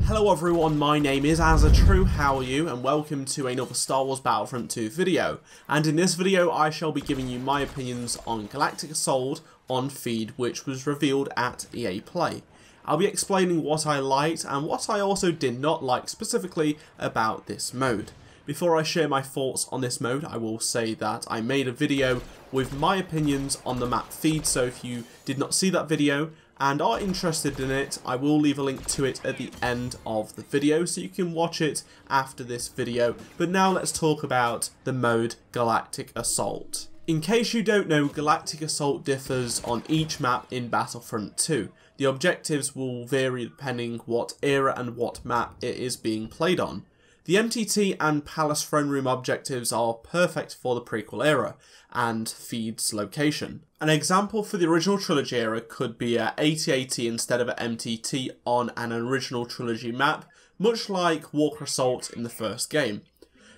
Hello everyone, my name is AZZATRU, how are you, and welcome to another Star Wars Battlefront 2 video. And in this video I shall be giving you my opinions on Galactic Assault on Feed, which was revealed at EA Play. I'll be explaining what I liked and what I also did not like specifically about this mode. Before I share my thoughts on this mode, I will say that I made a video with my opinions on the map Feed, so if you did not see that video and are interested in it, I will leave a link to it at the end of the video so you can watch it after this video. But now let's talk about the mode Galactic Assault. In case you don't know, Galactic Assault differs on each map in Battlefront 2. The objectives will vary depending what era and what map it is being played on. The MTT and Palace Throne Room objectives are perfect for the prequel era and Feed's location. An example for the original trilogy era could be a AT-AT instead of an MTT on an original trilogy map, much like Walker Assault in the first game.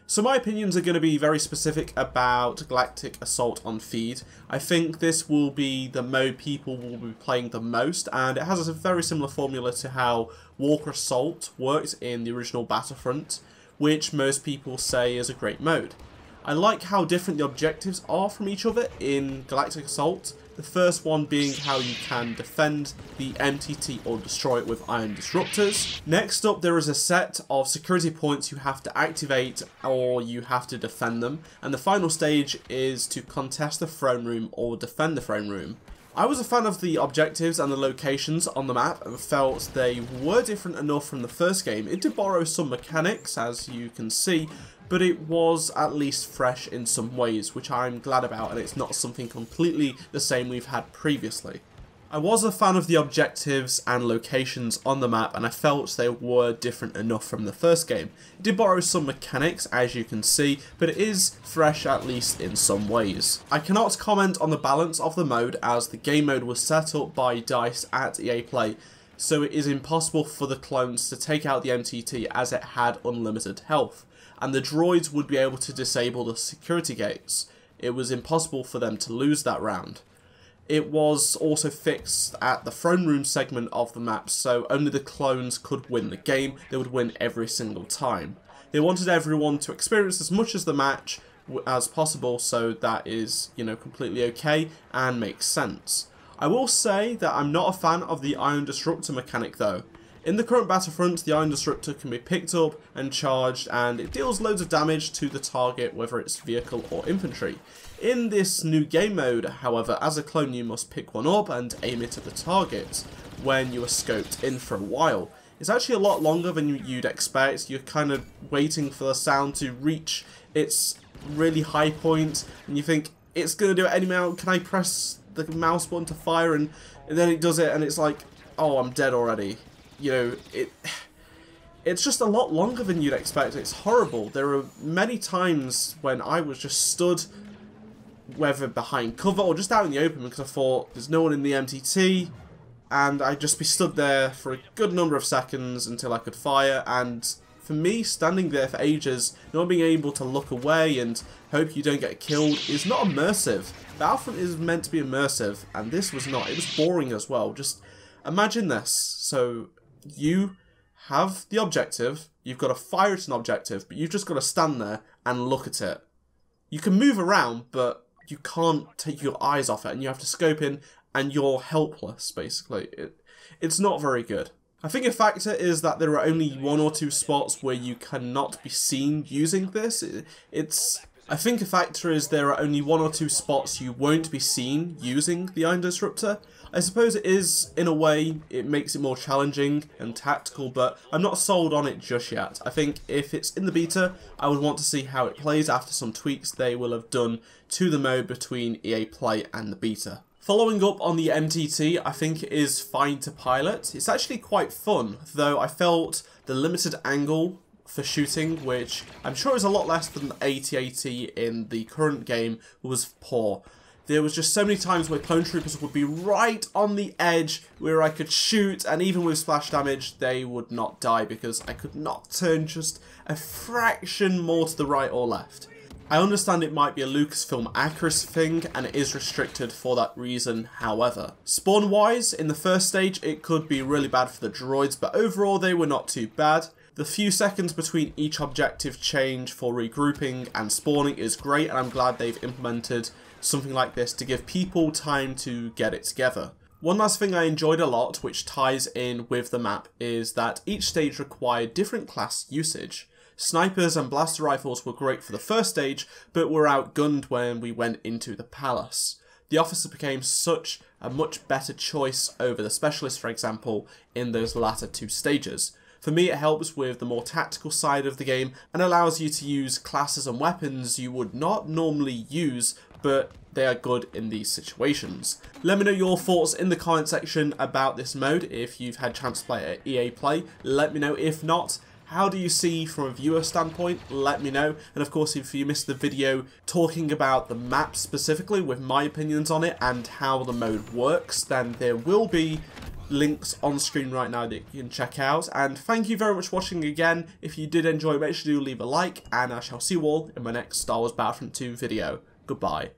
So my opinions are going to be very specific about Galactic Assault on Feed. I think this will be the mode people will be playing the most, and it has a very similar formula to how Walker Assault worked in the original Battlefront, which most people say is a great mode. I like how different the objectives are from each other in Galactic Assault, the first one being how you can defend the MTT or destroy it with ion disruptors. Next up, there is a set of security points you have to activate or you have to defend them, and the final stage is to contest the throne room or defend the throne room. I was a fan of the objectives and the locations on the map and felt they were different enough from the first game. It did borrow some mechanics, as you can see, but it was at least fresh in some ways, which I'm glad about, and it's not something completely the same we've had previously. I was a fan of the objectives and locations on the map, and I felt they were different enough from the first game. It did borrow some mechanics, as you can see, but it is fresh at least in some ways. I cannot comment on the balance of the mode, as the game mode was set up by DICE at EA Play, so it is impossible for the clones to take out the MTT as it had unlimited health, and the droids would be able to disable the security gates. It was impossible for them to lose that round. It was also fixed at the throne room segment of the map, so only the clones could win the game. They would win every single time. They wanted everyone to experience as much as the match as possible, so that is, completely okay and makes sense. I will say that I'm not a fan of the ion disruptor mechanic though. In the current Battlefront, the ion disruptor can be picked up and charged, and it deals loads of damage to the target, whether it's vehicle or infantry. In this new game mode, however, as a clone you must pick one up and aim it at the target when you are scoped in for a while. It's actually a lot longer than you'd expect. You're kind of waiting for the sound to reach its really high point, and you think, it's going to do it any minute, can I press the mouse button to fire, and then it does it, and it's like, oh, I'm dead already. It's just a lot longer than you'd expect. It's horrible. There are many times when I was just stood, whether behind cover or just out in the open, because I thought there's no one in the MTT, and I'd just be stood there for a good number of seconds until I could fire, and for me, standing there for ages, not being able to look away and hope you don't get killed is not immersive. Battlefront is meant to be immersive, and this was not. It was boring as well. Just imagine this. So you have the objective, you've got to fire at an objective, but you've just got to stand there and look at it. You can move around, but you can't take your eyes off it, and you have to scope in, and you're helpless, basically. It's not very good. I think a factor is that there are only one or two spots where you cannot be seen using this. I think a factor is there are only one or two spots you won't be seen using the ion disruptor. I suppose it is, in a way, it makes it more challenging and tactical, but I'm not sold on it just yet. I think if it's in the beta, I would want to see how it plays after some tweaks they will have done to the mode between EA Play and the beta. Following up on the MTT, I think it is fine to pilot. It's actually quite fun, though I felt the limited angle for shooting, which I'm sure is a lot less than the AT-AT in the current game, was poor. There was just so many times where clone troopers would be right on the edge where I could shoot, and even with splash damage they would not die because I could not turn just a fraction more to the right or left. I understand it might be a Lucasfilm accuracy thing, and it is restricted for that reason, however. Spawn-wise, in the first stage, it could be really bad for the droids, but overall they were not too bad. The few seconds between each objective change for regrouping and spawning is great, and I'm glad they've implemented something like this to give people time to get it together. One last thing I enjoyed a lot, which ties in with the map, is that each stage required different class usage. Snipers and blaster rifles were great for the first stage, but were outgunned when we went into the palace. The officer became such a much better choice over the specialist, for example, in those latter two stages. For me, it helps with the more tactical side of the game and allows you to use classes and weapons you would not normally use, but they are good in these situations. Let me know your thoughts in the comment section about this mode if you've had a chance to play it at EA Play. Let me know if not. How do you see from a viewer standpoint? Let me know. And of course, if you missed the video talking about the map specifically with my opinions on it and how the mode works, then there will be links on screen right now that you can check out. And thank you very much for watching again. If you did enjoy, make sure to leave a like, and I shall see you all in my next Star Wars Battlefront 2 video. Goodbye.